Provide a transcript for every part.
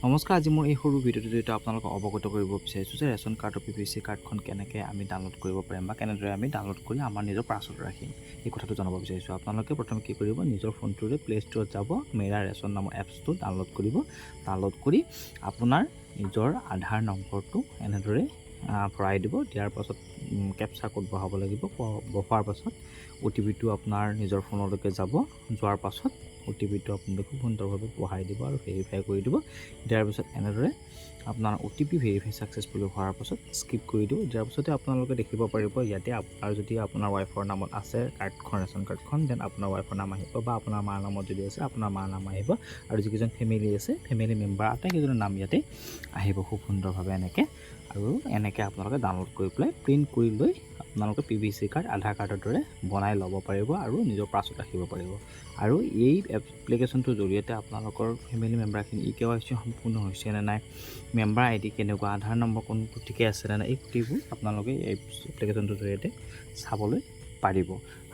নমস্কাৰ, আজি মোৰ এই সৰু ভিডিঅ'টোৰ জৰিয়তে আপোনালোকক অৱগত কৰিব বিচাৰিছোঁ যে ৰেচন কাৰ্ডৰ PVC কাৰ্ডখন কেনেকৈ আমি ডাউনলোড কৰিব পাৰিম বা কেনেদৰে আমি ডাউনলোড কৰি আমাৰ নিজৰ পাছৱৰ্ড ৰাখিম এই কথাটো জনাব বিচাৰিছোঁ। আপোনালোকে প্ৰথমে কি কৰিব, নিজৰ ফোনটোৰে প্লে ষ্ট'ৰত যাব, মেৰা ৰেচন নামৰ এপছটো ডাউনলোড কৰিব। ডাউনলোড কৰি আপোনাৰ নিজৰ আধাৰ নম্বৰটো এনেদৰে ভৰাই দিব। দিয়াৰ পাছত কেপচা কোড বহাব লাগিব। বহোৱাৰ পাছত OTPটো আপোনাৰ নিজৰ ফোনলৈকে যাব। যোৱাৰ পাছত OTPটো আপোনালোকে খুব সুন্দৰভাৱে বহাই দিব আৰু ভেৰিফাই কৰি দিব। দিয়াৰ পিছত এনেদৰে আপোনাৰ OTP ভেৰিফাই ছাকচেছফুলি হোৱাৰ পাছত স্কিপ কৰি দিব। দিয়াৰ পিছতে আপোনালোকে দেখিব পাৰিব ইয়াতে আপোনাৰ যদি আপোনাৰ ৱাইফৰ নামত আছে কাৰ্ডখন, ৰেচন কাৰ্ডখন, দেন আপোনাৰ ৱাইফৰ নাম আহিব, বা আপোনাৰ মাৰ নামত যদি আছে আপোনাৰ মাৰ নাম আহিব, আৰু যিকেইজন ফেমিলি আছে ফেমিলি মেম্বাৰ আটাইকেইজনৰ নাম ইয়াতে আহিব খুব সুন্দৰভাৱে এনেকৈ। আৰু এনেকৈ আপোনালোকে ডাউনলোড কৰি পেলাই প্ৰিণ্ট কৰি লৈ আপোনালোকে PVC কাৰ্ড আধাৰ কাৰ্ডৰ দৰে বনাই ল'ব পাৰিব আৰু নিজৰ পাছৱৰ্ড ৰাখিব পাৰিব। আৰু এই এপ্লিকেশ্যনটোৰ জৰিয়তে আপোনালোকৰ ফেমিলি মেম্বাৰখিনি KYC সম্পূৰ্ণ হৈছে নে নাই, মেম্বাৰ ID কেনেকুৱা, আধাৰ নম্বৰ কোনটো ঠিকে আছে নে নাই, এই গোটেইবোৰ আপোনালোকে এই এপ্লিকেশ্যনটোৰ জৰিয়তে চাবলৈ পাৰিব।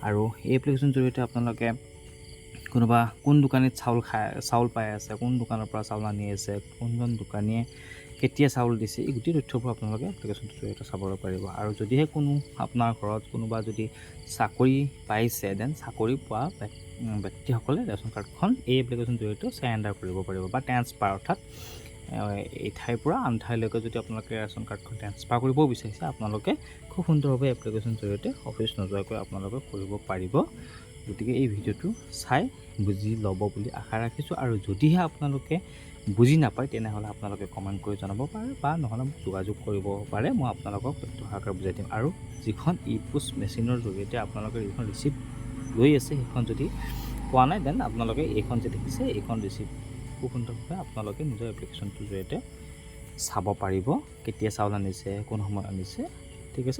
আৰু এই এপ্লিকেশ্যনৰ জৰিয়তে আপোনালোকে কোনোবা কোন দোকানীত চাউল পাই আছে, কোন দোকানৰ পৰা চাউল আনি আছে, কোনজন দোকানীয়ে কেতিয়া চাউল দিছে, এই গোটেই তথ্যবোৰ আপোনালোকে এপ্লিকেশ্যনটোৰ জৰিয়তে চাবলৈ পাৰিব। আৰু যদিহে কোনো আপোনাৰ ঘৰত কোনোবা যদি চাকৰি পাইছে, দেন চাকৰি পোৱা ব্যক্তিসকলে ৰেচন কাৰ্ডখন এই এপ্লিকেশ্যনৰ জৰিয়তে চাৰেণ্ডাৰ কৰিব পাৰিব বা ট্ৰান্সফাৰ, অৰ্থাৎ এই ঠাইৰ পৰা আন ঠাইলৈকে যদি আপোনালোকে ৰেচন কাৰ্ডখন ট্ৰান্সফাৰ কৰিব বিচাৰিছে, আপোনালোকে খুব সুন্দৰভাৱে এপ্লিকেশ্যনৰ জৰিয়তে অফিচ নোযোৱাকৈ আপোনালোকে কৰিব পাৰিব। গতিকে এই ভিডিঅ'টো চাই বুজি ল'ব বুলি আশা ৰাখিছোঁ। আৰু যদিহে আপোনালোকে বুজি নাপায় তেনেহ'লে আপোনালোকে কমেণ্ট কৰি জনাব পাৰে, বা নহ'লে মোক যোগাযোগ কৰিব পাৰে, মই আপোনালোকক তথ্যসহকাৰে বুজাই দিম। আৰু যিখন পোষ্ট মেচিনৰ জৰিয়তে আপোনালোকে যিখন ৰিচিপ্ট লৈ আছে সেইখন যদি পোৱা নাই, দেন আপোনালোকে এইখন যে দেখিছে এইখন ৰিচিপ্ট খুব সুন্দৰভাৱে আপোনালোকে নিজৰ এপ্লিকেশ্যনটোৰ জৰিয়তে চাব পাৰিব, কেতিয়া চাউল আনিছে, কোন সময়ত আনিছে। ঠিক আছে।